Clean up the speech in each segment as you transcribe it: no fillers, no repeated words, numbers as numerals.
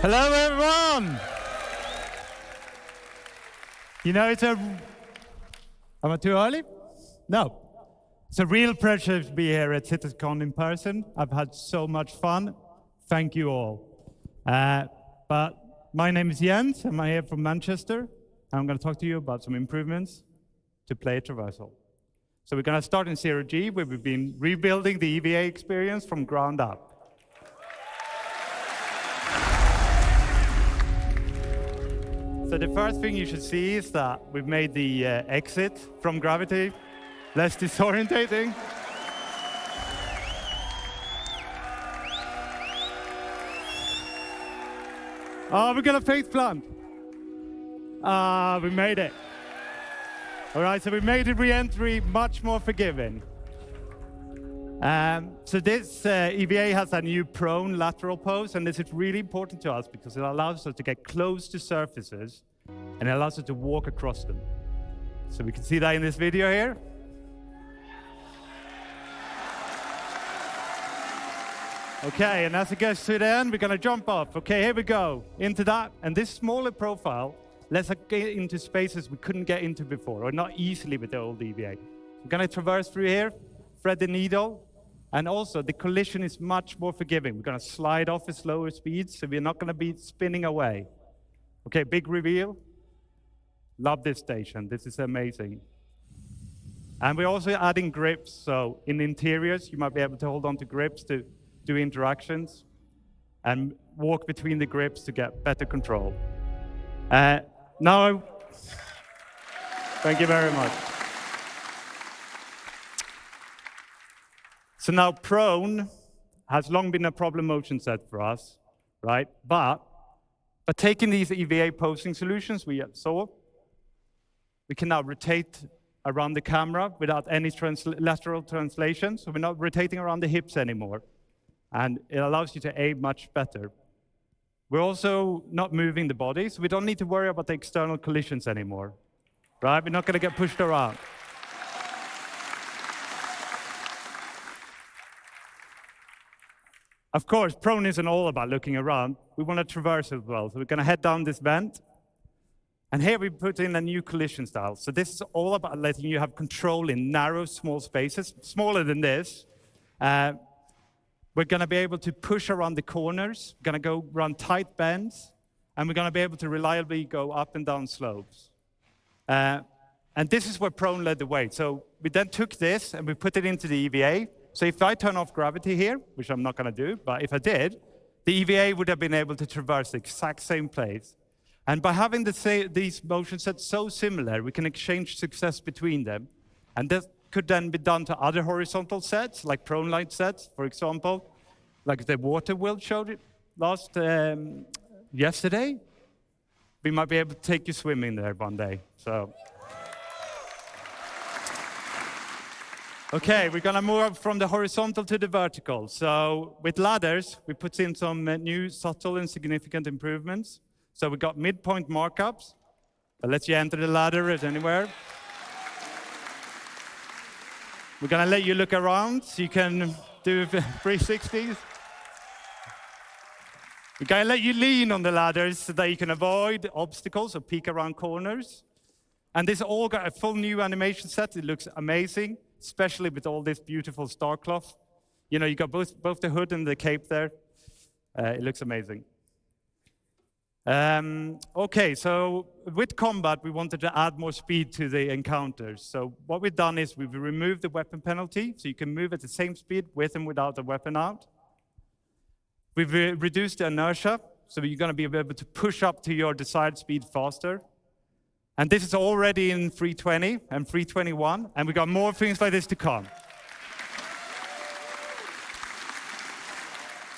Hello, everyone. You know, am I too early? No. It's a real pleasure to be here at CityCon in person. I've had so much fun. Thank you all. But my name is Jens. I'm here from Manchester. I'm going to talk to you about some improvements to Play Traversal. So we're going to start in 0G, where we've been rebuilding the EVA experience from ground up. So the first thing you should see is that we've made the exit from gravity less disorientating. Oh, we got a faith plant. We made it. All right, so we made the re-entry much more forgiving. So this EVA has a new prone lateral pose, and this is really important to us because it allows us to get close to surfaces, and it allows us to walk across them. So we can see that in this video here. Okay, and as it gets to the end, we're going to jump off. Okay, here we go, into that. And this smaller profile lets us get into spaces we couldn't get into before, or not easily with the old EVA. We're going to traverse through here, thread the needle, and also the collision is much more forgiving. We're going to slide off at slower speeds, so we're not going to be spinning away. Okay, big reveal. Love this station. This is amazing. And we're also adding grips, so in interiors, you might be able to hold on to grips to do interactions and walk between the grips to get better control. Now, thank you very much. So now prone has long been a problem motion set for us, right? But taking these EVA posing solutions we saw, we can now rotate around the camera without any lateral translation. So we're not rotating around the hips anymore. And it allows you to aim much better. We're also not moving the body, so we don't need to worry about the external collisions anymore, right? We're not going to get pushed around. Of course, prone isn't all about looking around. We want to traverse as well. So we're going to head down this vent. And here we put in a new collision style. So this is all about letting you have control in narrow, small spaces, smaller than this. We're going to be able to push around the corners. We're going to go run tight bends. And we're going to be able to reliably go up and down slopes. And this is where prone led the way. So we then took this and we put it into the EVA. So if I turn off gravity here, which I'm not going to do, but if I did, the EVA would have been able to traverse the exact same place. And by having these motion sets so similar, we can exchange success between them. And that could then be done to other horizontal sets, like prone light sets, for example, like the water world showed it yesterday. We might be able to take you swimming there one day. So. Okay, we're going to move from the horizontal to the vertical. So with ladders, we put in some new subtle and significant improvements. So we got midpoint markups that lets you enter the ladder at anywhere. We're going to let you look around so you can do 360s. We're going to let you lean on the ladders so that you can avoid obstacles or peek around corners. And this all got a full new animation set. It looks amazing, especially with all this beautiful star cloth. You know, you got both the hood and the cape there. It looks amazing. Okay, so with combat, we wanted to add more speed to the encounters. So what we've done is we've removed the weapon penalty, so you can move at the same speed with and without the weapon out. We've reduced the inertia, so you're going to be able to push up to your desired speed faster. And this is already in 320 and 321, and we've got more things like this to come.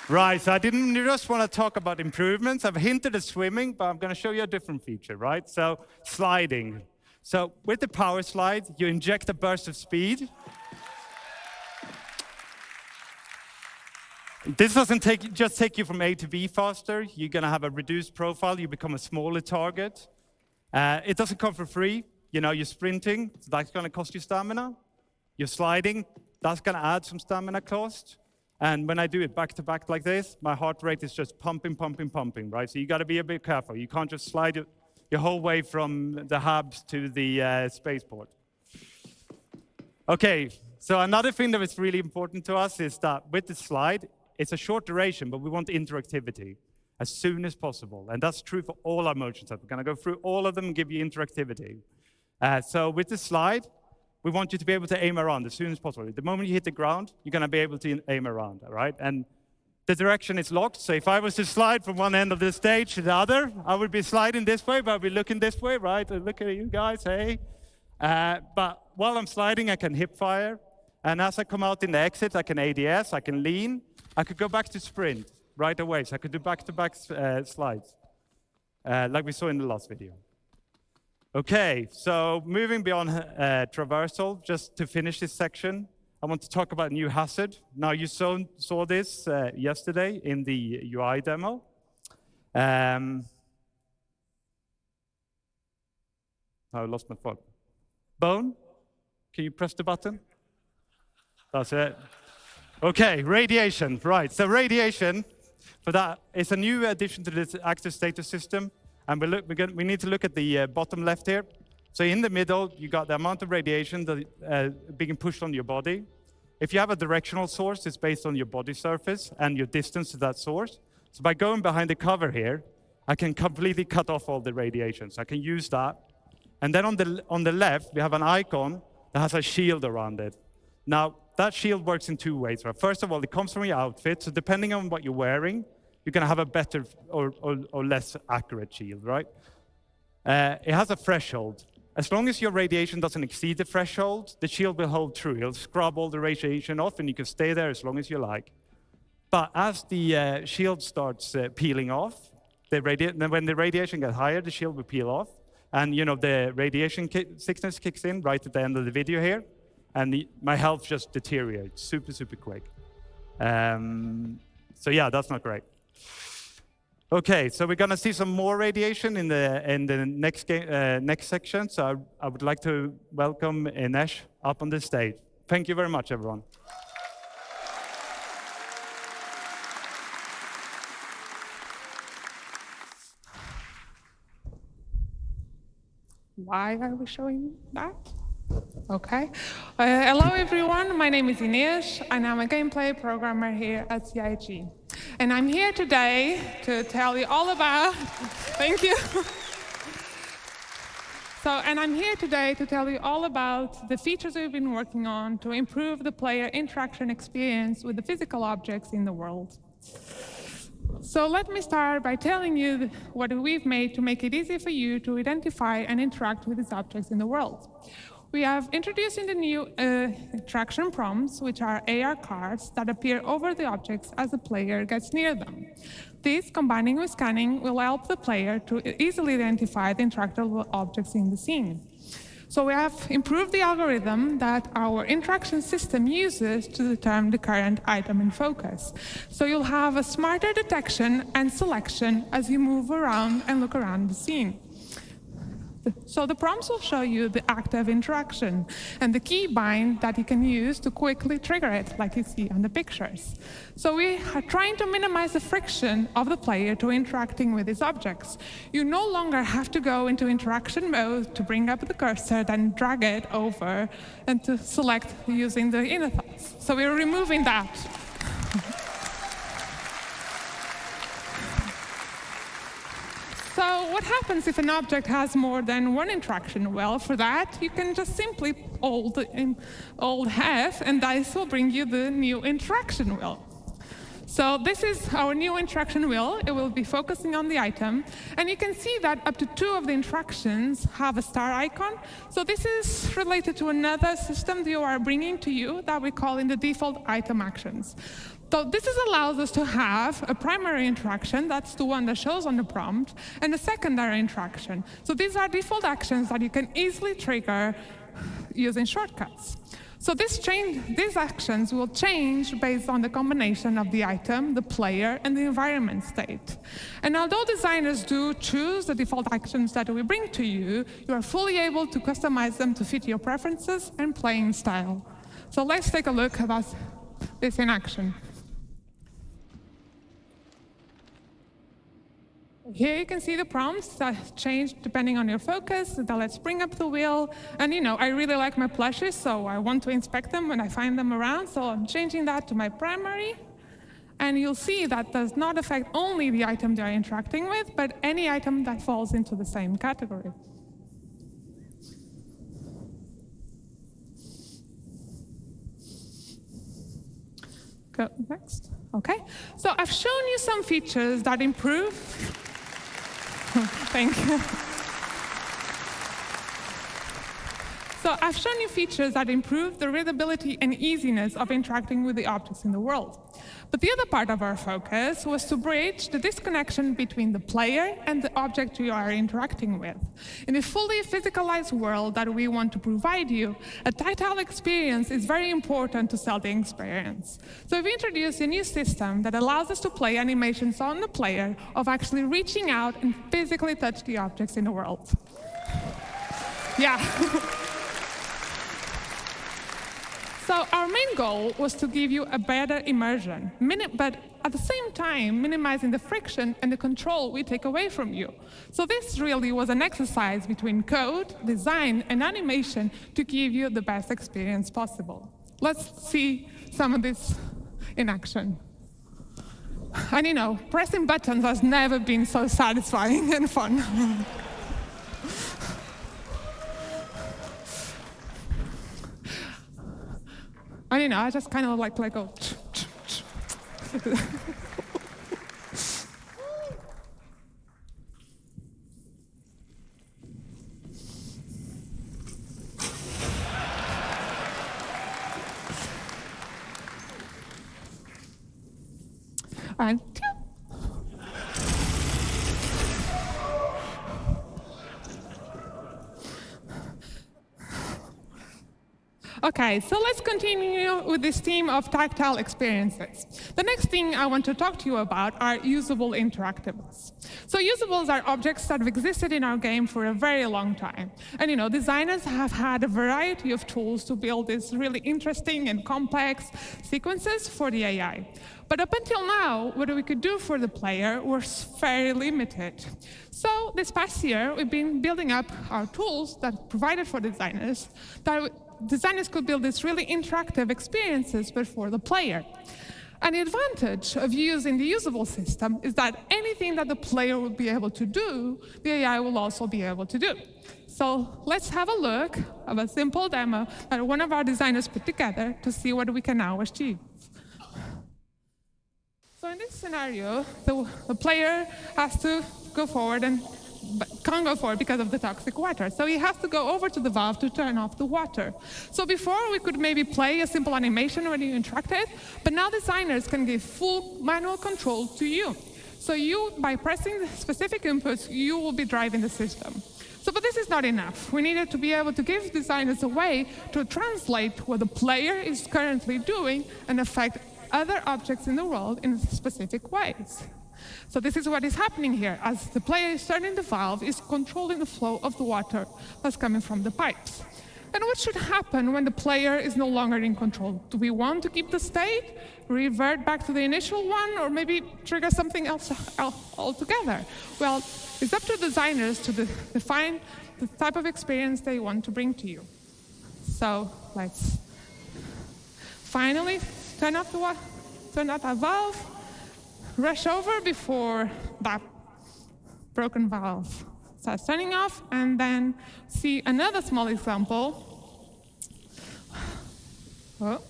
Right, so I didn't just want to talk about improvements. I've hinted at swimming, but I'm going to show you a different feature, right? So sliding. So with the power slide, you inject a burst of speed. This doesn't just take you from A to B faster. You're going to have a reduced profile. You become a smaller target. It doesn't come for free. You know, you're sprinting, so that's going to cost you stamina. You're sliding, that's going to add some stamina cost. And when I do it back to back like this, my heart rate is just pumping, pumping, pumping, right? So you got to be a bit careful. You can't just slide your whole way from the hubs to the spaceport. Okay, so another thing that is really important to us is that with the slide, it's a short duration, but we want interactivity as soon as possible. And that's true for all our motion sets. We're going to go through all of them and give you interactivity. So with the slide, we want you to be able to aim around as soon as possible. The moment you hit the ground, you're going to be able to aim around, all right? And the direction is locked. So if I was to slide from one end of the stage to the other, I would be sliding this way, but I'd be looking this way, right? Look at you guys, hey. But while I'm sliding, I can hip fire. And as I come out in the exit, I can ADS, I can lean. I could go back to sprint right away. So I could do back-to-back slides, like we saw in the last video. Okay, so moving beyond traversal, just to finish this section, I want to talk about new hazard. Now, you saw this yesterday in the UI demo. I lost my phone. Bone, can you press the button? That's it. Okay, radiation, right. So radiation, for that, is a new addition to this active status system. And we need to look at the bottom left here. So in the middle, you got the amount of radiation that being pushed on your body. If you have a directional source, it's based on your body surface and your distance to that source. So by going behind the cover here, I can completely cut off all the radiation. So I can use that. And then on the left, we have an icon that has a shield around it. Now, that shield works in two ways. Right? First of all, it comes from your outfit. So depending on what you're wearing, you're going to have a better or less accurate shield, right? It has a threshold. As long as your radiation doesn't exceed the threshold, the shield will hold true. It'll scrub all the radiation off, and you can stay there as long as you like. But as the shield starts peeling off, when the radiation gets higher, the shield will peel off. And the radiation sickness kicks in right at the end of the video here. And my health just deteriorates super, super quick. So yeah, that's not great. Okay, so we're going to see some more radiation in the next section. So I would like to welcome Inesh up on the stage. Thank you very much, everyone. Why are we showing that? Okay. Hello, everyone. My name is Inês, and I'm a gameplay programmer here at CIG. And I'm here today to tell you all about... Thank you. And I'm here today to tell you all about the features we've been working on to improve the player interaction experience with the physical objects in the world. So let me start by telling you what we've made to make it easy for you to identify and interact with these objects in the world. We have introduced in the new interaction prompts, which are AR cards that appear over the objects as the player gets near them. These, combining with scanning, will help the player to easily identify the interactable objects in the scene. So we have improved the algorithm that our interaction system uses to determine the current item in focus. So you'll have a smarter detection and selection as you move around and look around the scene. So the prompts will show you the active interaction and the keybind that you can use to quickly trigger it, like you see on the pictures. So we are trying to minimize the friction of the player to interacting with these objects. You no longer have to go into interaction mode to bring up the cursor, then drag it over, and to select using the inner thoughts. So we're removing that. So what happens if an object has more than one interaction? Well, for that, you can just simply hold F, and this will bring you the new interaction wheel. So this is our new interaction wheel. It will be focusing on the item. And you can see that up to 2 of the interactions have a star icon. So this is related to another system that you are bringing to you that we call in the default item actions. So this allows us to have a primary interaction, that's the one that shows on the prompt, and a secondary interaction. So these are default actions that you can easily trigger using shortcuts. So these actions will change based on the combination of the item, the player, and the environment state. And although designers do choose the default actions that we bring to you, you are fully able to customize them to fit your preferences and playing style. So let's take a look at this in action. Here you can see the prompts that change depending on your focus. So let's bring up the wheel. And I really like my plushes, so I want to inspect them when I find them around. So I'm changing that to my primary. And you'll see that does not affect only the item they're interacting with, but any item that falls into the same category. Go next. OK. So I've shown you some features that improve. Thank you. So I've shown you features that improve the readability and easiness of interacting with the objects in the world. But the other part of our focus was to bridge the disconnection between the player and the object you are interacting with. In a fully physicalized world that we want to provide you, a tactile experience is very important to sell the experience. So we've introduced a new system that allows us to play animations on the player of actually reaching out and physically touch the objects in the world. Yeah. So our main goal was to give you a better immersion, but at the same time, minimizing the friction and the control we take away from you. So this really was an exercise between code, design, and animation to give you the best experience possible. Let's see some of this in action. And pressing buttons has never been so satisfying and fun. And I just kind of like to go. And OK, so let's continue with this theme of tactile experiences. The next thing I want to talk to you about are usable interactables. So usables are objects that have existed in our game for a very long time. And designers have had a variety of tools to build these really interesting and complex sequences for the AI. But up until now, what we could do for the player was very limited. So this past year, we've been building up our tools that provided for designers that designers could build these really interactive experiences, but for the player. And the advantage of using the usable system is that anything that the player will be able to do, the AI will also be able to do. So let's have a look at a simple demo that one of our designers put together to see what we can now achieve. So in this scenario, the player has to go forward but can't go forward because of the toxic water. So he has to go over to the valve to turn off the water. So before, we could maybe play a simple animation when you interacted, but now designers can give full manual control to you. So by pressing the specific inputs, you will be driving the system. But this is not enough. We needed to be able to give designers a way to translate what the player is currently doing and affect other objects in the world in specific ways. So this is what is happening here. As the player is turning the valve, is controlling the flow of the water that's coming from the pipes. And what should happen when the player is no longer in control? Do we want to keep the state, revert back to the initial one, or maybe trigger something else altogether? Well, it's up to designers to define the type of experience they want to bring to you. So let's finally turn off that valve, rush over before that broken valve starts turning off, and then see another small example. Oh,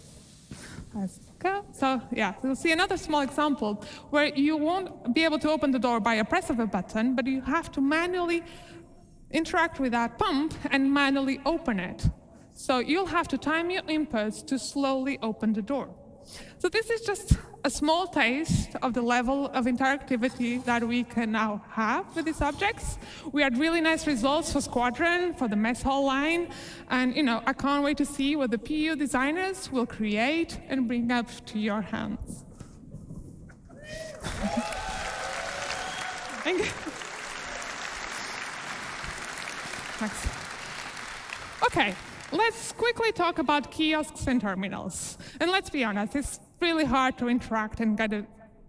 let's go. So yeah, you'll see another small example where you won't be able to open the door by a press of a button, but you have to manually interact with that pump and manually open it. So you'll have to time your inputs to slowly open the door. So this is just a small taste of the level of interactivity that we can now have with these objects. We had really nice results for Squadron, for the mess hall line, and I can't wait to see what the PU designers will create and bring up to your hands. Thank you. Thanks. Okay. Let's quickly talk about kiosks and terminals. And let's be honest, it's really hard to interact and get a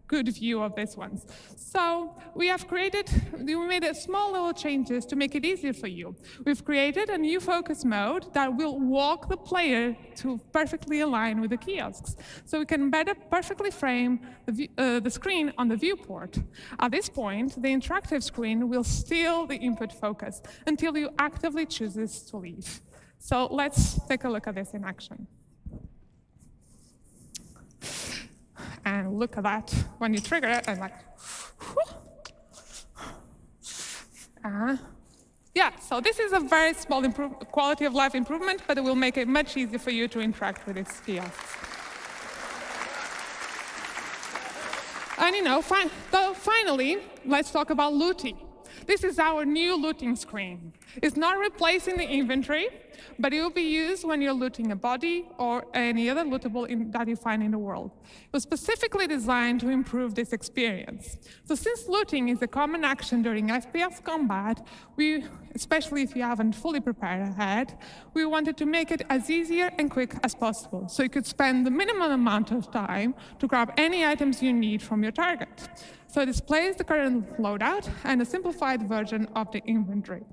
good view of these ones. So we made a small little changes to make it easier for you. We've created a new focus mode that will walk the player to perfectly align with the kiosks. So we can better perfectly frame the screen on the viewport. At this point, the interactive screen will steal the input focus until you actively chooses to leave. So let's take a look at this in action. And look at that, when you trigger it, and like, yeah, so this is a very small quality of life improvement, but it will make it much easier for you to interact with these kiosks. And finally, let's talk about looting. This is our new looting screen. It's not replacing the inventory, but it will be used when you're looting a body or any other lootable that you find in the world. It was specifically designed to improve this experience. So since looting is a common action during FPS combat, especially if you haven't fully prepared ahead, we wanted to make it as easier and quick as possible, so you could spend the minimum amount of time to grab any items you need from your target. So it displays the current loadout and a simplified version of the inventory.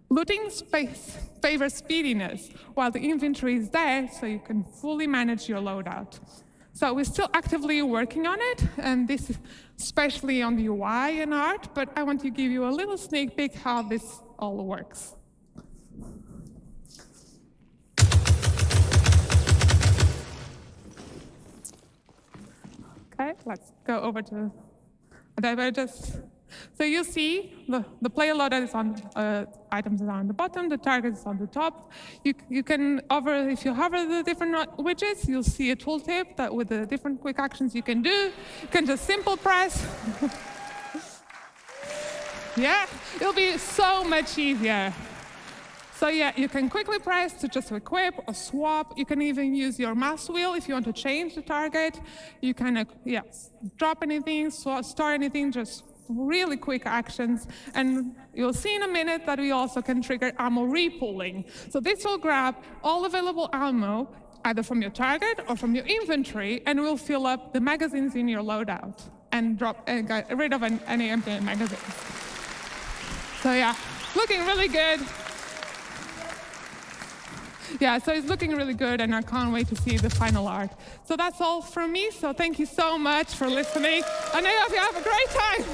Looting space favors speediness, while the inventory is there so you can fully manage your loadout. So we're still actively working on it, and this is especially on the UI and art, but I want to give you a little sneak peek how this all works. Okay, let's go over to so you see the player loadout is on items are on the bottom, the target is on the top. You can if you hover the different widgets, you'll see a tooltip that with the different quick actions you can do. You can just simple press. Yeah, it'll be so much easier. So yeah, you can quickly press to just equip or swap. You can even use your mouse wheel if you want to change the target. You can drop anything, store anything, just really quick actions. And you'll see in a minute that we also can trigger ammo repooling. So this will grab all available ammo, either from your target or from your inventory, and will fill up the magazines in your loadout and get rid of any empty magazines. So yeah, looking really good. Yeah, so it's looking really good, and I can't wait to see the final art. So that's all from me, so thank you so much for listening, and I hope you have a great time.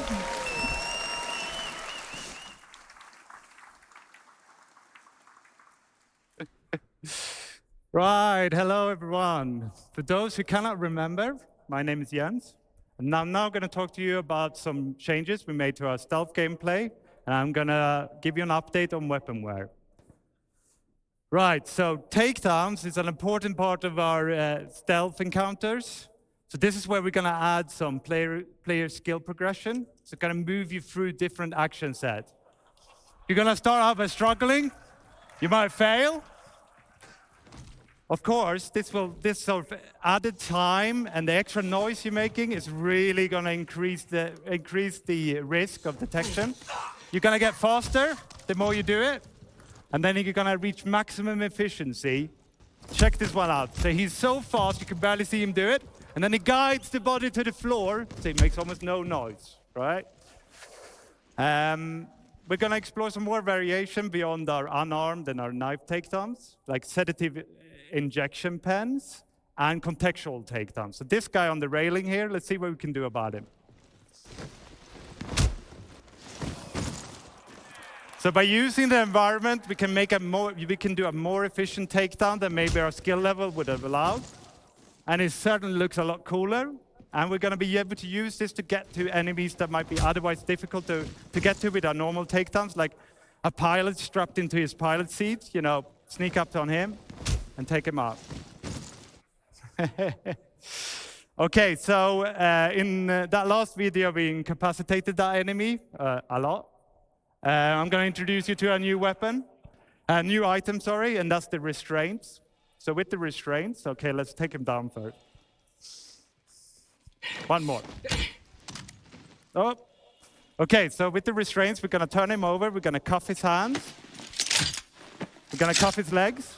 Right, hello everyone. For those who cannot remember, my name is Jens, and I'm now going to talk to you about some changes we made to our stealth gameplay, and I'm going to give you an update on weaponware. Right, so takedowns is an important part of our stealth encounters. So this is where we're going to add some player skill progression. So going to move you through different action sets. You're going to start out by struggling. You might fail. Of course, this sort of added time and the extra noise you're making is really going to increase the risk of detection. You're going to get faster the more you do it. And then you're going to reach maximum efficiency. Check this one out. So he's so fast, you can barely see him do it. And then he guides the body to the floor, so he makes almost no noise, right? We're going to explore some more variation beyond our unarmed and our knife takedowns, like sedative injection pens and contextual takedowns. So this guy on the railing here, let's see what we can do about him. So by using the environment, we can do a more efficient takedown than maybe our skill level would have allowed. And it certainly looks a lot cooler. And we're going to be able to use this to get to enemies that might be otherwise difficult to get to with our normal takedowns, like a pilot strapped into his pilot seat, sneak up on him and take him out. Okay, so in that last video, we incapacitated that enemy a lot. I'm going to introduce you to a new weapon, a new item, sorry, and that's the restraints. So with the restraints, okay, let's take him down first. One more. Oh. Okay, so with the restraints, we're going to turn him over. We're going to cuff his hands. We're going to cuff his legs.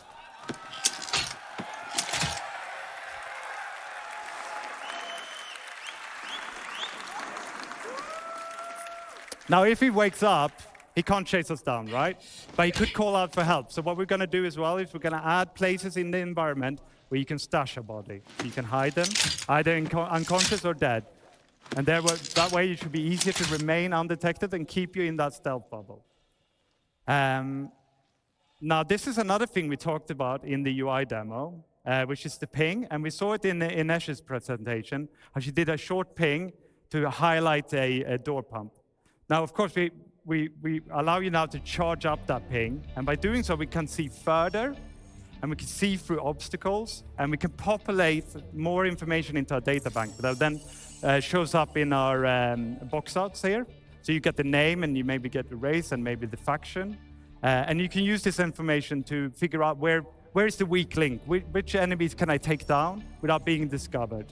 Now, if he wakes up, he can't chase us down, right? But he could call out for help. So what we're going to do as well is we're going to add places in the environment where you can stash a body. You can hide them, either unconscious or dead. And that way it should be easier to remain undetected and keep you in that stealth bubble. Now, this is another thing we talked about in the UI demo, which is the ping. And we saw it in Inesh's presentation, how she did a short ping to highlight a door pump. Now, of course, we allow you now to charge up that ping. And by doing so, we can see further, and we can see through obstacles, and we can populate more information into our data bank that then shows up in our box outs here. So you get the name, and you maybe get the race, and maybe the faction. And you can use this information to figure out where is the weak link, which enemies can I take down without being discovered.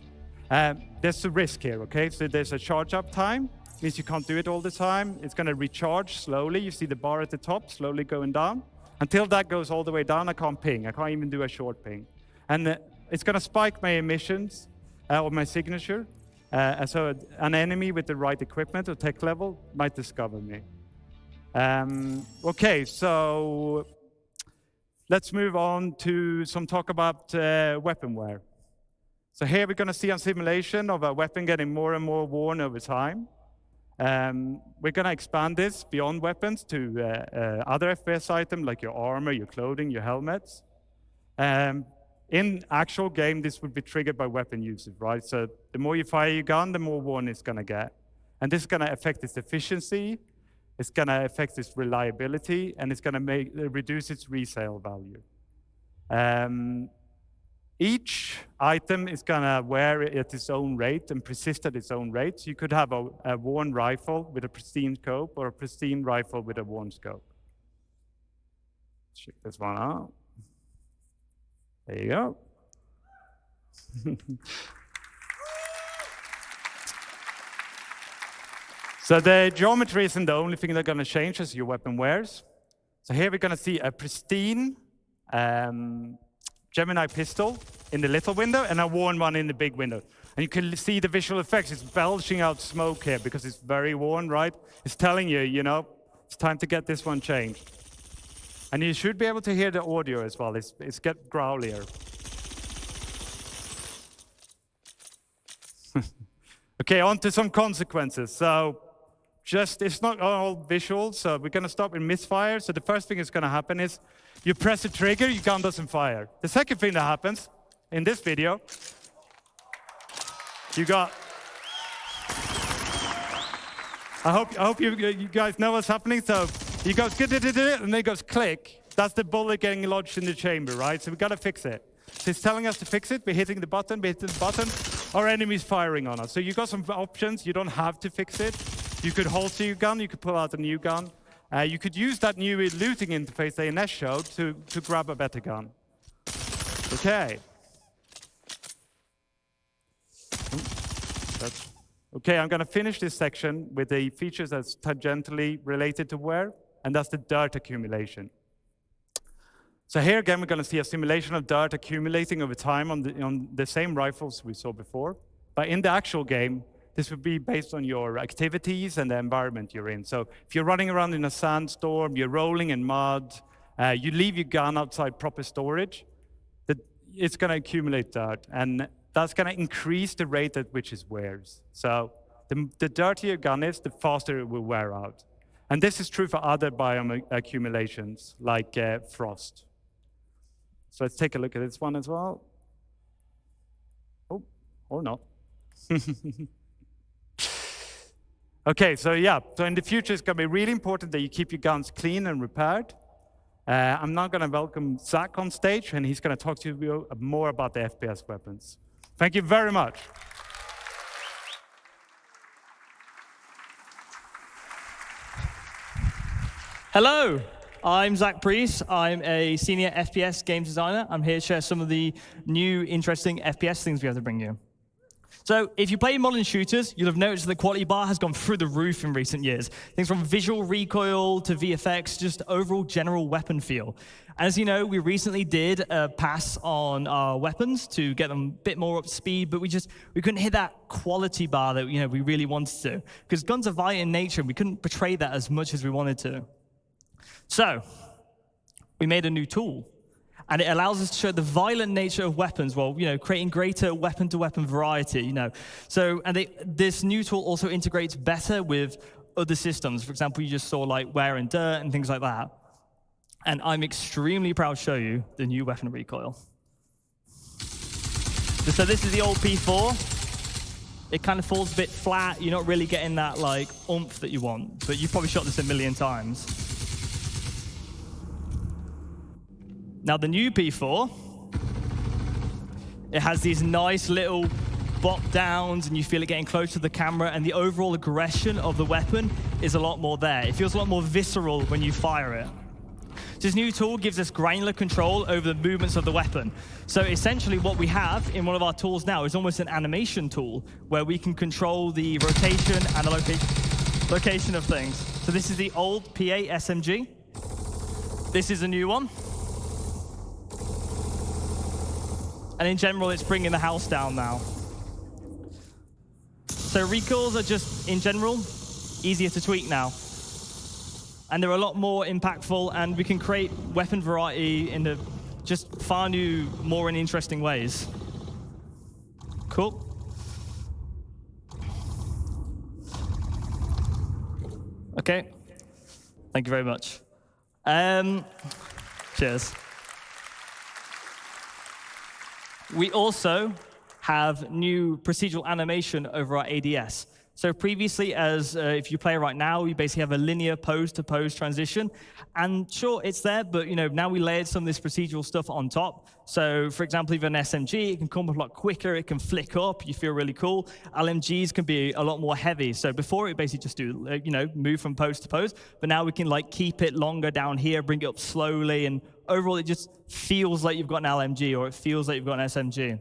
There's a risk here, okay? So there's a charge up time. Means you can't do it all the time. It's going to recharge slowly. You see the bar at the top slowly going down. Until that goes all the way down, I can't ping. I can't even do a short ping. And it's going to spike my emissions or my signature. So an enemy with the right equipment or tech level might discover me. Okay, so let's move on to some talk about weaponware. So here we're going to see a simulation of a weapon getting more and more worn over time. We're going to expand this beyond weapons to other FPS items like your armor, your clothing, your helmets. In actual game, this would be triggered by weapon usage, right? So the more you fire your gun, the more worn it's going to get. And this is going to affect its efficiency, it's going to affect its reliability, and it's going to reduce its resale value. Each item is going to wear at its own rate and persist at its own rate. So you could have a worn rifle with a pristine scope or a pristine rifle with a worn scope. Check this one out. There you go. So the geometry isn't the only thing that's going to change as your weapon wears. So here we're going to see a pristine Gemini pistol in the little window and a worn one in the big window. And you can see the visual effects. It's belching out smoke here because it's very worn, right? It's telling you, it's time to get this one changed. And you should be able to hear the audio as well. It's get growlier. Okay, on to some consequences. So it's not all visual, so we're going to start with misfire. So the first thing that's going to happen is you press the trigger, your gun doesn't fire. The second thing that happens in this video, you got... I hope you guys know what's happening. So you go, and then it goes click. That's the bullet getting lodged in the chamber, right? So we've got to fix it. So it's telling us to fix it. We're hitting the button, our enemy's firing on us. So you got some options. You don't have to fix it. You could holster your gun, you could pull out a new gun. You could use that new looting interface that Inesh showed to grab a better gun. Okay. Okay, I'm going to finish this section with the features that's tangentially related to wear, and that's the dirt accumulation. So here again, we're going to see a simulation of dirt accumulating over time on the same rifles we saw before. But in the actual game, this would be based on your activities and the environment you're in. So if you're running around in a sandstorm, you're rolling in mud, you leave your gun outside proper storage, it's going to accumulate dirt. And that's going to increase the rate at which it wears. So the dirtier your gun is, the faster it will wear out. And this is true for other biome accumulations, like frost. So let's take a look at this one as well. Oh, or not. Okay, so in the future, it's going to be really important that you keep your guns clean and repaired. I'm now going to welcome Zach on stage, and he's going to talk to you more about the FPS weapons. Thank you very much. Hello, I'm Zach Priest. I'm a senior FPS games designer. I'm here to share some of the new, interesting FPS things we have to bring you. So if you play modern shooters, you'll have noticed the quality bar has gone through the roof in recent years. Things from visual recoil to VFX, just overall general weapon feel. As you know, we recently did a pass on our weapons to get them a bit more up to speed, but we couldn't hit that quality bar that we really wanted to, because guns are violent in nature and we couldn't portray that as much as we wanted to. So we made a new tool. And it allows us to show the violent nature of weapons while, creating greater weapon-to-weapon variety, So, this new tool also integrates better with other systems. For example, you just saw like wear and dirt and things like that. And I'm extremely proud to show you the new weapon recoil. So this is the old P4. It kind of falls a bit flat. You're not really getting that like oomph that you want, but you've probably shot this a million times. Now the new P4, it has these nice little bop downs and you feel it getting close to the camera, and the overall aggression of the weapon is a lot more there. It feels a lot more visceral when you fire it. This new tool gives us granular control over the movements of the weapon. So essentially what we have in one of our tools now is almost an animation tool where we can control the rotation and the location of things. So this is the old P8 SMG. This is a new one. And in general, it's bringing the house down now. So recoils are just, in general, easier to tweak now. And they're a lot more impactful, and we can create weapon variety in just far new, more and interesting ways. Cool. Okay. Thank you very much. Cheers. We also have new procedural animation over our ADS. So previously, if you play right now, you basically have a linear pose-to-pose transition. And sure, it's there, but now we layered some of this procedural stuff on top. So for example, if you have an SMG, it can come up a lot quicker, it can flick up, you feel really cool. LMGs can be a lot more heavy. So before it basically just do, move from pose to pose, but now we can keep it longer down here, bring it up slowly, and overall it just feels like you've got an LMG, or it feels like you've got an SMG.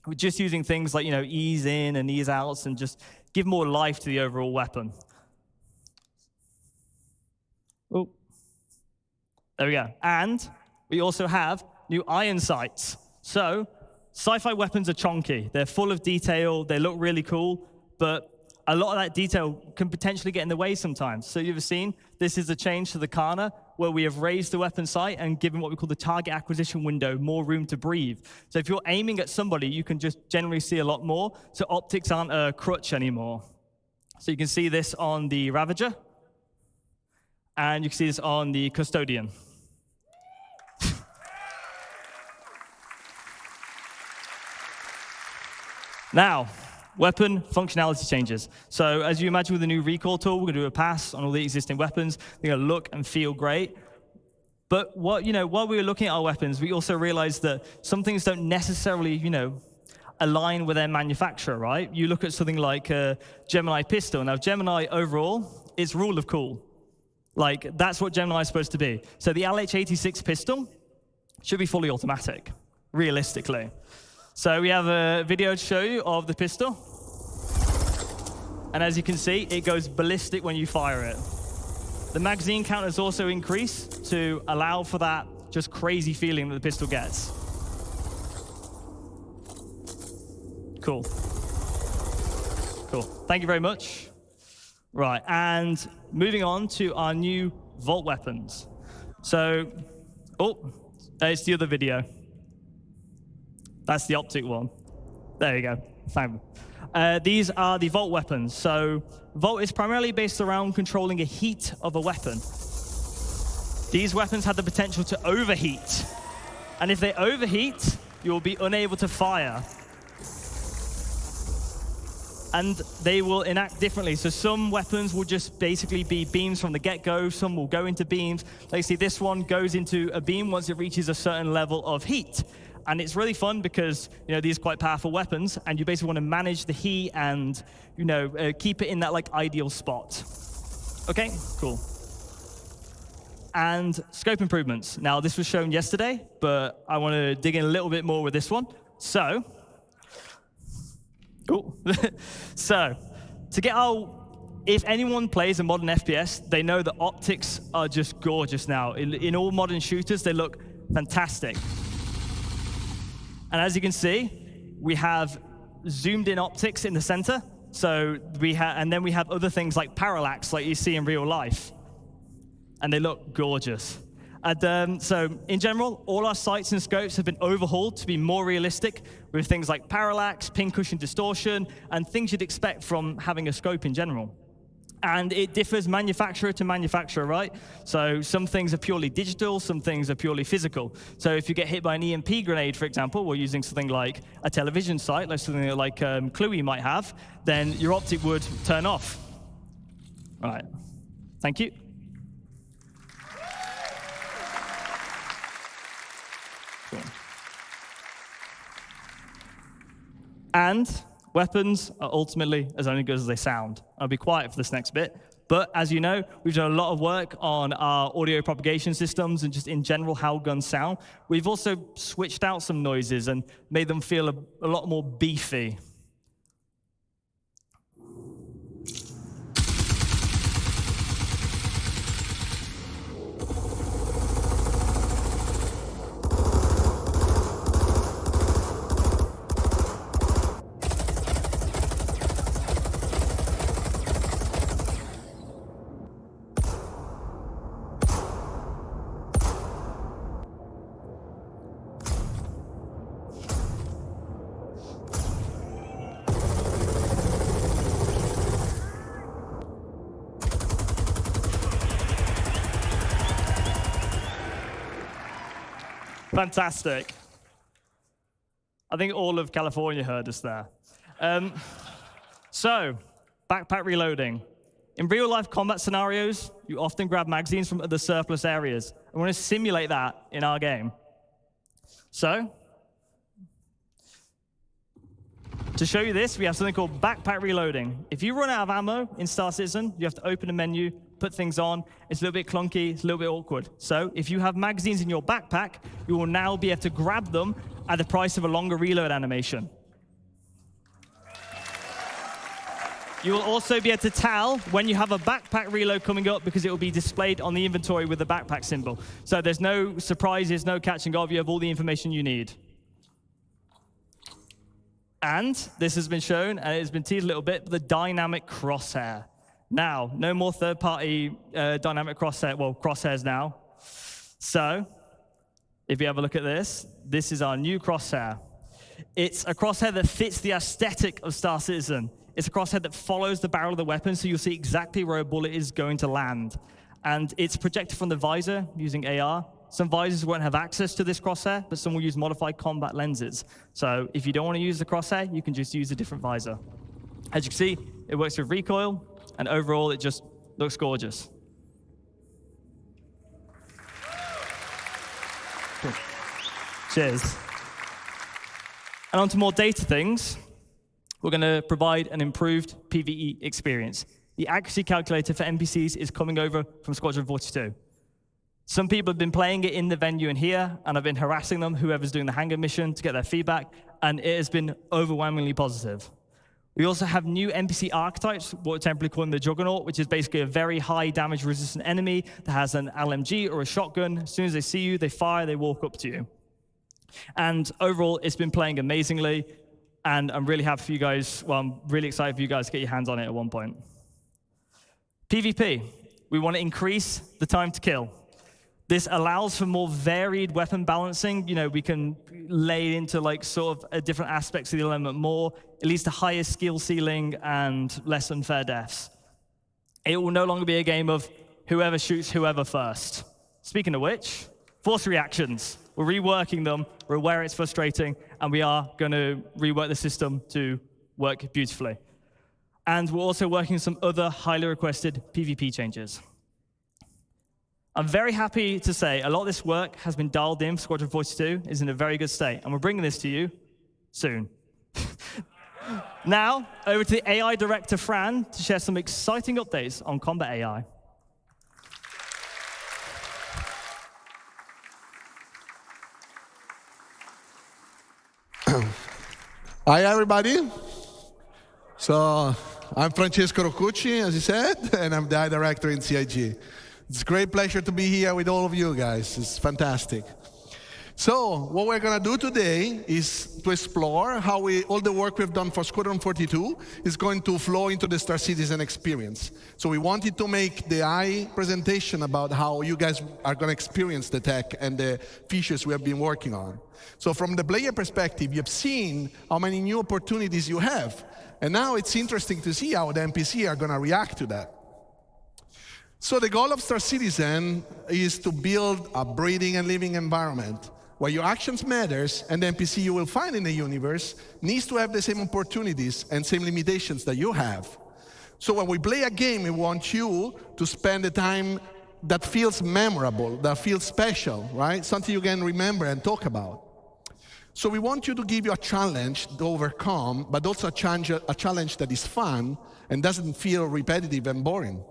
We're just using things like, ease in and ease outs and just give more life to the overall weapon. Oh, there we go. And we also have new iron sights. So sci-fi weapons are chonky. They're full of detail. They look really cool, but a lot of that detail can potentially get in the way sometimes. So you've seen, this is a change to the Kana, where we have raised the weapon sight and given what we call the target acquisition window more room to breathe. So if you're aiming at somebody, you can just generally see a lot more, so optics aren't a crutch anymore. So you can see this on the Ravager, and you can see this on the Custodian. Now, weapon functionality changes. So as you imagine with the new recoil tool, we're going to do a pass on all the existing weapons. They're going to look and feel great. But while we were looking at our weapons, we also realized that some things don't necessarily, align with their manufacturer, right? You look at something like a Gemini pistol. Now, Gemini overall is rule of cool. That's what Gemini is supposed to be. So the LH86 pistol should be fully automatic, realistically. So we have a video to show you of the pistol. And as you can see, it goes ballistic when you fire it. The magazine count has also increased to allow for that just crazy feeling that the pistol gets. Cool. Cool. Thank you very much. Right, and moving on to our new Vault weapons. So, it's the other video. That's the optic one. There you go. Thank you. These are the Vault weapons. So Vault is primarily based around controlling a heat of a weapon. These weapons have the potential to overheat. And if they overheat, you'll be unable to fire. And they will enact differently. So some weapons will just basically be beams from the get-go. Some will go into beams. Like you see, this one goes into a beam once it reaches a certain level of heat. And it's really fun because, these are quite powerful weapons, and you basically want to manage the heat and, keep it in that ideal spot. Okay, cool. And scope improvements. Now, this was shown yesterday, but I want to dig in a little bit more with this one. So, Cool. So, if anyone plays a modern FPS, they know the optics are just gorgeous now. In all modern shooters, they look fantastic. And as you can see, we have zoomed in optics in the center. So and then we have other things like parallax, like you see in real life. And they look gorgeous. And so in general, all our sights and scopes have been overhauled to be more realistic with things like parallax, pincushion distortion, and things you'd expect from having a scope in general. And it differs manufacturer to manufacturer, right? So some things are purely digital, some things are purely physical. So if you get hit by an EMP grenade, for example, we're using something like a television sight, like something like Cluey might have, then your optic would turn off. All right, thank you. Cool. And weapons are ultimately as only good as they sound. I'll be quiet for this next bit. But as you know, we've done a lot of work on our audio propagation systems and just in general how guns sound. We've also switched out some noises and made them feel a lot more beefy. Fantastic. I think all of California heard us there. So, backpack reloading. In real-life combat scenarios, you often grab magazines from other surplus areas. I want to simulate that in our game. So, to show you this, we have something called backpack reloading. If you run out of ammo in Star Citizen, you have to open a menu, put things on. It's a little bit clunky, it's a little bit awkward. So if you have magazines in your backpack, you will now be able to grab them at the price of a longer reload animation. You will also be able to tell when you have a backpack reload coming up because it will be displayed on the inventory with the backpack symbol. So there's no surprises, no catching of. You have all the information you need. And this has been shown, and it's been teased a little bit, but the dynamic crosshair. Now, no more third-party dynamic crosshair, well, crosshairs now. So, if you have a look at this, this is our new crosshair. It's a crosshair that fits the aesthetic of Star Citizen. It's a crosshair that follows the barrel of the weapon, so you'll see exactly where a bullet is going to land. And it's projected from the visor using AR. Some visors won't have access to this crosshair, but some will use modified combat lenses. So if you don't want to use the crosshair, you can just use a different visor. As you can see, it works with recoil, and overall, it just looks gorgeous. Cool. Cheers. And on to more data things. We're going to provide an improved PvE experience. The accuracy calculator for NPCs is coming over from Squadron 42. Some people have been playing it in the venue and here, and I've been harassing them, whoever's doing the hangar mission, to get their feedback, and it has been overwhelmingly positive. We also have new NPC archetypes, what we're temporarily calling the Juggernaut, which is basically a very high damage resistant enemy that has an LMG or a shotgun. As soon as they see you, they fire, they walk up to you. And overall, it's been playing amazingly, and I'm really happy for you guys, well, I'm really excited for you guys to get your hands on it at one point. PvP, we want to increase the time to kill. This allows for more varied weapon balancing. You know, we can lay into like sort of different aspects of the element more. It leads to higher skill ceiling and less unfair deaths. It will no longer be a game of whoever shoots whoever first. Speaking of which, force reactions. We're reworking them. We're aware it's frustrating, and we are going to rework the system to work beautifully. And we're also working on some other highly requested PvP changes. I'm very happy to say a lot of this work has been dialed in. Squadron 42 is in a very good state, and we're bringing this to you soon. Now, over to the AI director, Fran, to share some exciting updates on combat AI. Hi, everybody. So I'm Francesco Roccucci, as you said, and I'm the art director in CIG. It's a great pleasure to be here with all of you guys. It's fantastic. So what we're going to do today is to explore how all the work we've done for Squadron 42 is going to flow into the Star Citizen experience. So we wanted to make the AI presentation about how you guys are going to experience the tech and the features we have been working on. So from the player perspective, you've seen how many new opportunities you have. And now it's interesting to see how the NPC are going to react to that. So the goal of Star Citizen is to build a breathing and living environment where your actions matters, and the NPC you will find in the universe needs to have the same opportunities and same limitations that you have. So when we play a game, we want you to spend the time that feels memorable, that feels special, right? Something you can remember and talk about. So we want you to give you a challenge to overcome, but also a challenge that is fun and doesn't feel repetitive and boring.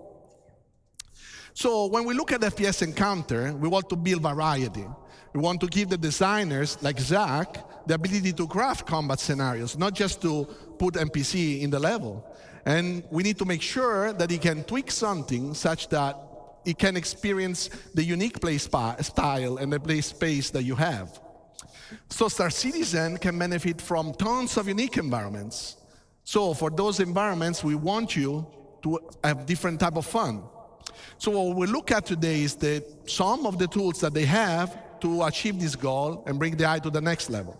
So when we look at FPS Encounter, we want to build variety. We want to give the designers, like Zach, the ability to craft combat scenarios, not just to put NPC in the level. And we need to make sure that he can tweak something such that he can experience the unique play style and the play space that you have. So Star Citizen can benefit from tons of unique environments. So for those environments, we want you to have different type of fun. So what we'll look at today is some of the tools that they have to achieve this goal and bring the AI to the next level.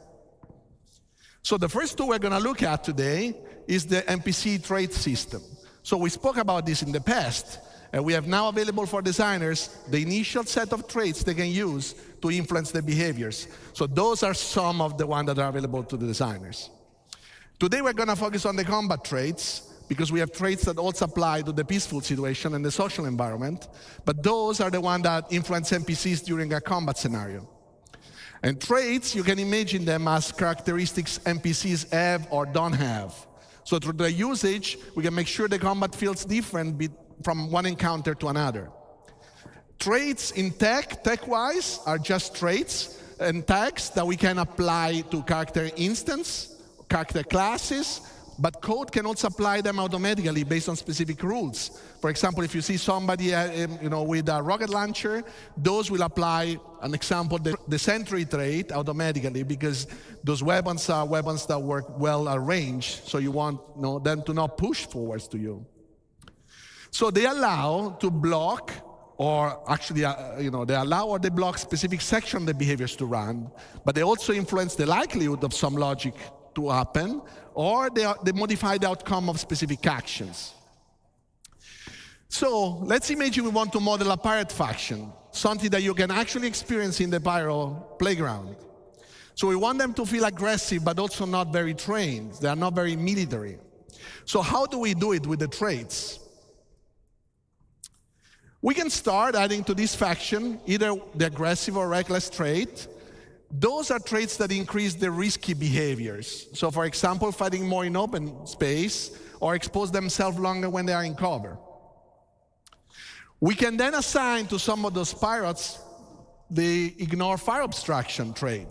So the first tool we're going to look at today is the NPC trait system. So we spoke about this in the past, and we have now available for designers the initial set of traits they can use to influence the behaviors. So those are some of the ones that are available to the designers. Today we're going to focus on the combat traits, because we have traits that also apply to the peaceful situation and the social environment, but those are the ones that influence NPCs during a combat scenario. And traits, you can imagine them as characteristics NPCs have or don't have. So through the usage, we can make sure the combat feels different from one encounter to another. Traits in tech-wise, are just traits and tags that we can apply to character instance, character classes, but code can also apply them automatically based on specific rules. For example, if you see somebody with a rocket launcher, those will apply, an example, the sentry trait automatically, because those weapons are weapons that work well at range, so you want them to not push forwards to you. So they allow to block, or actually, they allow or they block specific section of the behaviors to run, but they also influence the likelihood of some logic to happen, or they modify the outcome of specific actions. So let's imagine we want to model a pirate faction, something that you can actually experience in the Pyro playground. So we want them to feel aggressive, but also not very trained. They are not very military. So how do we do it with the traits? We can start adding to this faction either the aggressive or reckless trait. Those are traits that increase the risky behaviors. So for example, fighting more in open space or expose themselves longer when they are in cover. We can then assign to some of those pirates the ignore fire obstruction trait.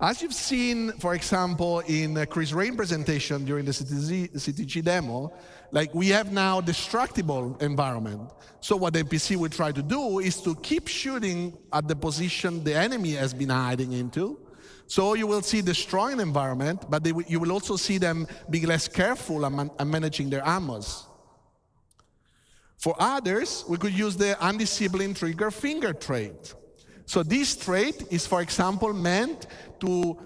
As you've seen, for example, in Chris Rain presentation during the CTG demo, we have now destructible environment. So what the NPC will try to do is to keep shooting at the position the enemy has been hiding into. So you will see destroying environment, but you will also see them being less careful and managing their ammos. For others, we could use the undisciplined trigger finger trait. So this trait is, for example, meant to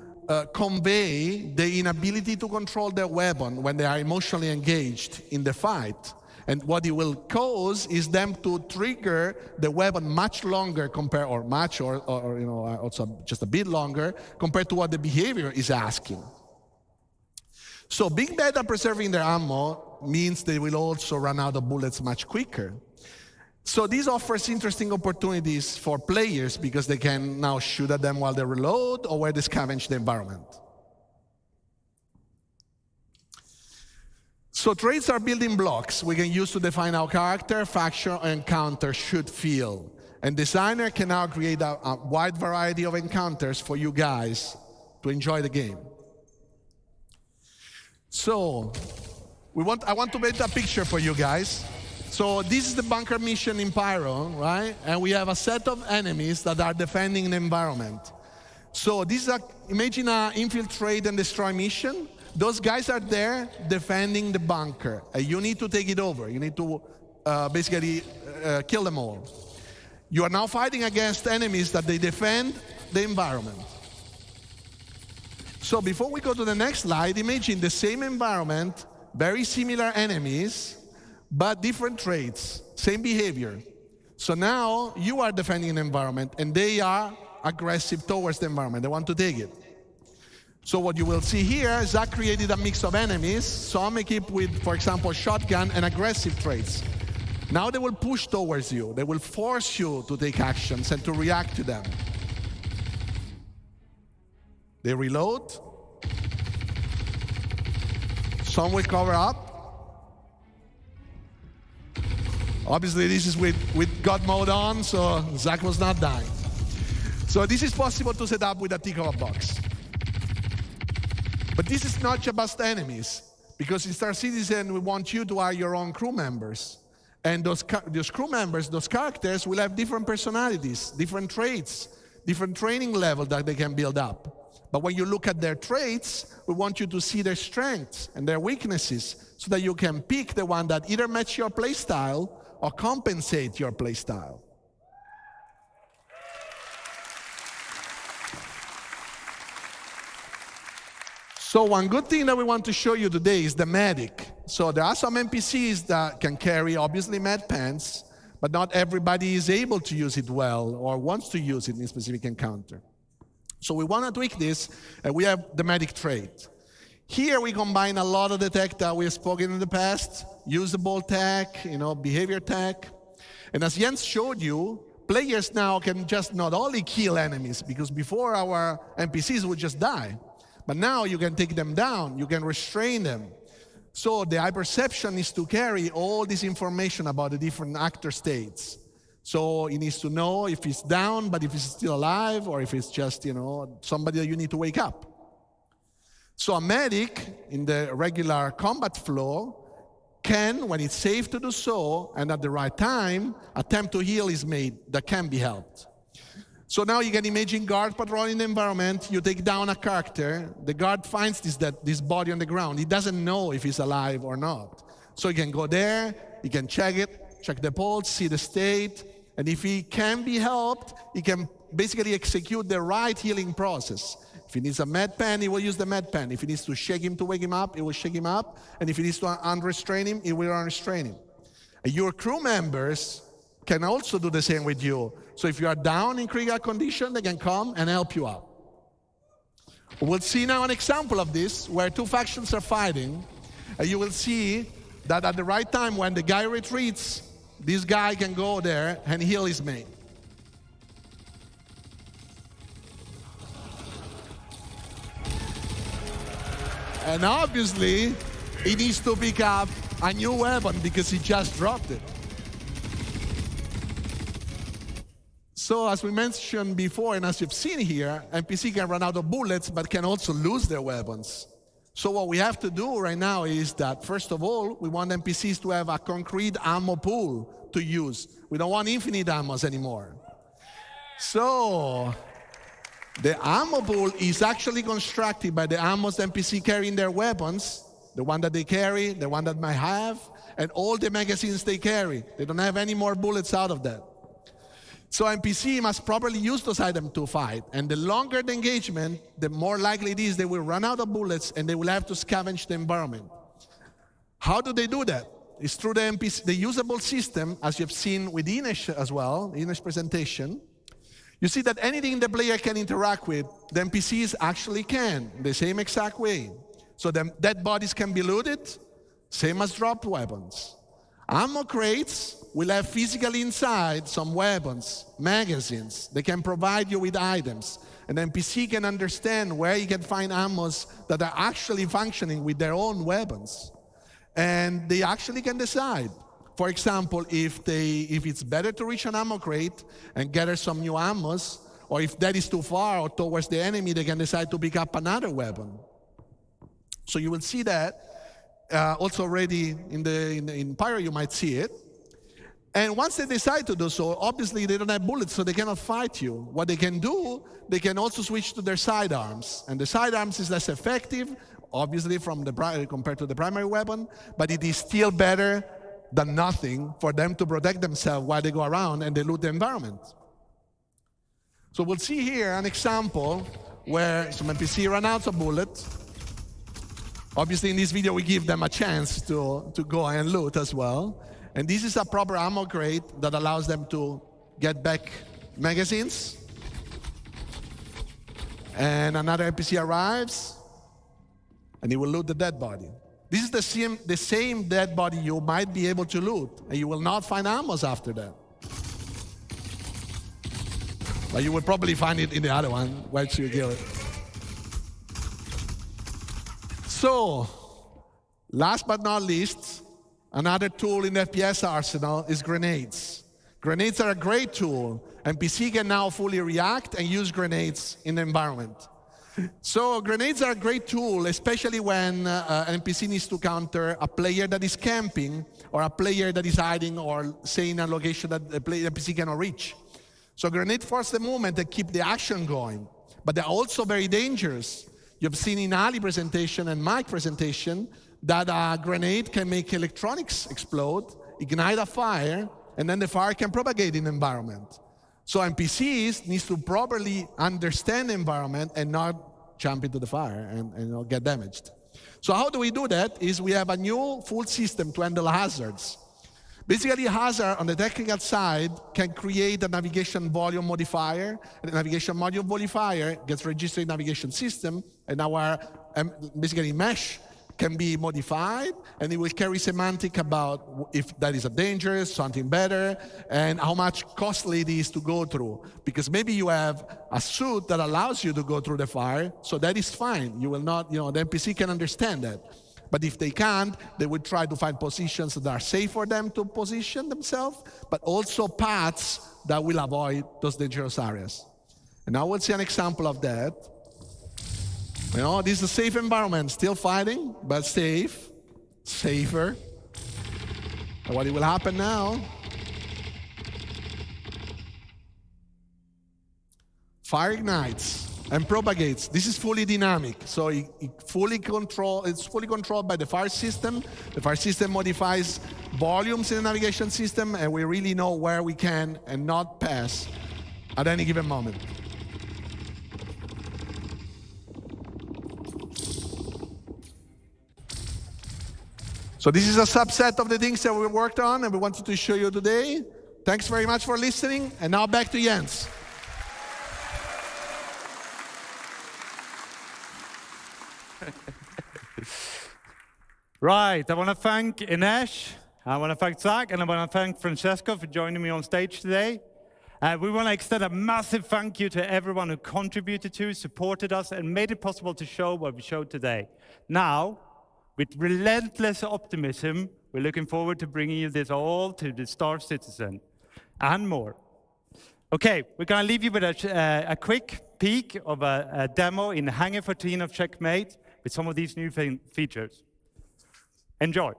convey the inability to control their weapon when they are emotionally engaged in the fight. And what it will cause is them to trigger the weapon much longer also just a bit longer compared to what the behavior is asking. So being bad at preserving their ammo means they will also run out of bullets much quicker. So this offers interesting opportunities for players because they can now shoot at them while they reload or while they scavenge the environment. So traits are building blocks we can use to define how character, faction, or encounter should feel. And designer can now create a wide variety of encounters for you guys to enjoy the game. So I want to paint a picture for you guys. So this is the bunker mission in Pyro, right? And we have a set of enemies that are defending the environment. So this is imagine an infiltrate and destroy mission. Those guys are there defending the bunker. You need to take it over. You need to basically kill them all. You are now fighting against enemies that they defend the environment. So before we go to the next slide, imagine the same environment, very similar enemies, but different traits, same behavior. So now you are defending the environment and they are aggressive towards the environment. They want to take it. So what you will see here is Zach created a mix of enemies, some equipped with, for example, shotgun and aggressive traits. Now they will push towards you. They will force you to take actions and to react to them. They reload. Some will cover up. Obviously, this is with God mode on, so Zach was not dying. So this is possible to set up with a Tikova box. But this is not just enemies, because in Star Citizen, we want you to hire your own crew members. And those crew members, those characters, will have different personalities, different traits, different training level that they can build up. But when you look at their traits, we want you to see their strengths and their weaknesses so that you can pick the one that either match your playstyle or compensate your playstyle. So one good thing that we want to show you today is the medic. So there are some NPCs that can carry, obviously, med pants, but not everybody is able to use it well or wants to use it in a specific encounter. So we want to tweak this, and we have the medic trait. Here we combine a lot of the tech that we have spoken in the past, usable tech, behavior tech. And as Jens showed you, players now can just not only kill enemies, because before our NPCs would just die, but now you can take them down, you can restrain them. So the hyperception needs to carry all this information about the different actor states. So he needs to know if he's down, but if he's still alive, or if it's just, somebody that you need to wake up. So a medic in the regular combat flow can, when it's safe to do so, and at the right time, attempt to heal his mate that can be helped. So now you can imagine guard patrolling the environment, you take down a character, the guard finds this body on the ground. He doesn't know if he's alive or not. So he can go there, he can check it, check the pulse, see the state, and if he can be helped, he can basically execute the right healing process. If he needs a med pen, he will use the med pen. If he needs to shake him to wake him up, he will shake him up. And if he needs to unrestrain him, he will unrestrain him. And your crew members can also do the same with you. So if you are down in critical condition, they can come and help you out. We'll see now an example of this where two factions are fighting. And you will see that at the right time when the guy retreats, this guy can go there and heal his mate. And obviously, he needs to pick up a new weapon because he just dropped it. So as we mentioned before, and as you've seen here, NPC can run out of bullets, but can also lose their weapons. So what we have to do right now is that, first of all, we want NPCs to have a concrete ammo pool to use. We don't want infinite ammos anymore. So the ammo pool is actually constructed by the ammos the NPC carry in their weapons, the one that they carry, the one that might have, and all the magazines they carry. They don't have any more bullets out of that. So NPC must properly use those items to fight. And the longer the engagement, the more likely it is they will run out of bullets and they will have to scavenge the environment. How do they do that? It's through the NPC, the usable system, as you've seen with Inesh as well, Inesh presentation. You see that anything the player can interact with, the NPCs actually can, the same exact way. So the dead bodies can be looted, same as dropped weapons. Ammo crates will have physically inside some weapons, magazines. They can provide you with items. An NPC can understand where you can find ammos that are actually functioning with their own weapons. And they actually can decide. For example, if it's better to reach an ammo crate and gather some new ammos, or if that is too far or towards the enemy, they can decide to pick up another weapon. So you will see that also already in Pyro, you might see it. And once they decide to do so, obviously they don't have bullets, so they cannot fight you. What they can do, they can also switch to their sidearms. And the sidearms is less effective, obviously, compared to the primary weapon, but it is still better than nothing for them to protect themselves while they go around and they loot the environment. So we'll see here an example where some NPC run out of bullets. Obviously, in this video, we give them a chance to go and loot as well. And this is a proper ammo crate that allows them to get back magazines. And another NPC arrives, and he will loot the dead body. This is the same dead body you might be able to loot, and you will not find ammos after that. But you will probably find it in the other one once you kill it. So, last but not least, another tool in the FPS arsenal is grenades. Grenades are a great tool. NPC can now fully react and use grenades in the environment. So grenades are a great tool, especially when an NPC needs to counter a player that is camping or a player that is hiding or say in a location that the NPC cannot reach. So grenades force the movement and keep the action going. But they're also very dangerous. You've seen in Ali's presentation and Mike's presentation that a grenade can make electronics explode, ignite a fire, and then the fire can propagate in the environment. So NPCs need to properly understand the environment and not jump into the fire and get damaged. So how do we do that? Is we have a new full system to handle hazards. Basically, hazard on the technical side can create a navigation volume modifier. And the navigation volume modifier gets registered in navigation system, and our basically mesh can be modified, and it will carry semantic about if that is a danger, something better, and how much costly it is to go through. Because maybe you have a suit that allows you to go through the fire, so that is fine. You will not, the NPC can understand that. But if they can't, they will try to find positions that are safe for them to position themselves, but also paths that will avoid those dangerous areas. And now we'll see an example of that. This is a safe environment, still fighting, but safe, safer. And what will happen now? Fire ignites and propagates. This is fully dynamic, so it's fully controlled by the fire system. The fire system modifies volumes in the navigation system, and we really know where we can and not pass at any given moment. So this is a subset of the things that we worked on and we wanted to show you today. Thanks very much for listening. And now back to Jens. Right, I want to thank Ines, I want to thank Zach, and I want to thank Francesco for joining me on stage today. We want to extend a massive thank you to everyone who contributed to, supported us, and made it possible to show what we showed today. Now, with relentless optimism, we're looking forward to bringing you this all to the Star Citizen and more. Okay, we're going to leave you with a quick peek of a demo in Hangar 14 of Checkmate with some of these new features. Enjoy.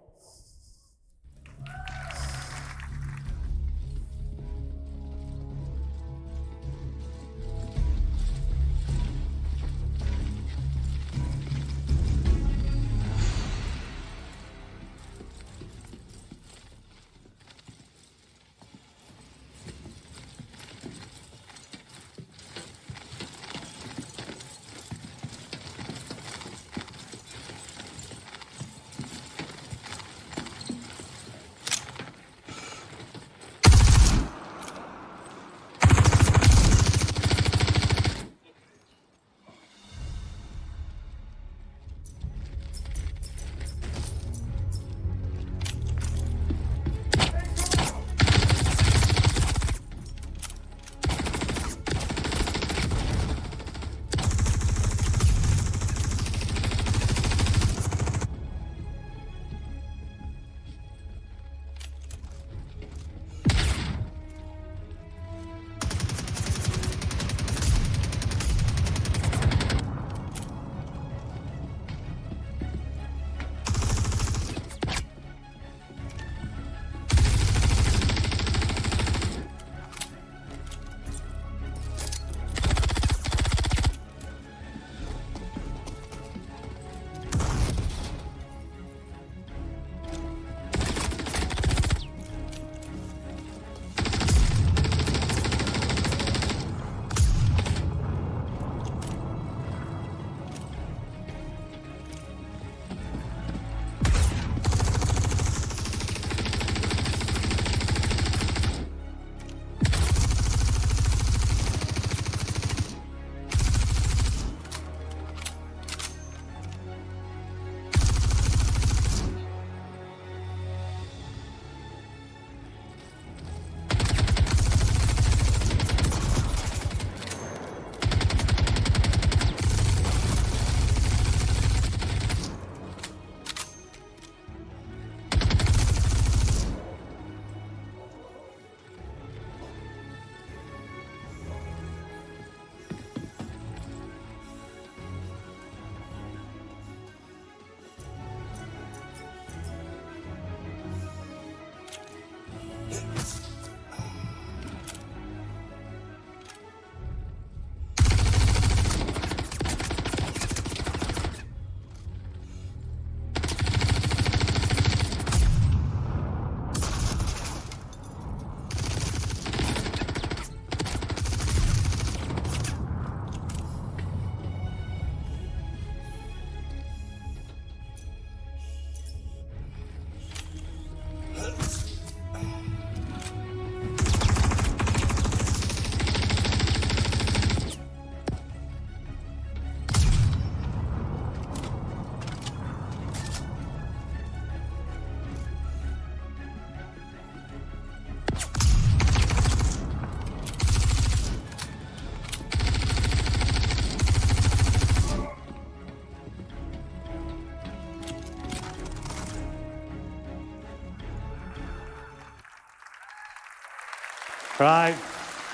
Right.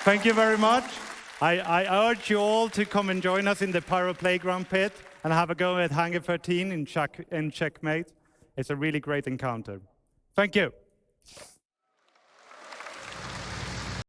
Thank you very much. I urge you all to come and join us in the Pyro Playground pit and have a go at Hangar 13 in Checkmate. It's a really great encounter. Thank you.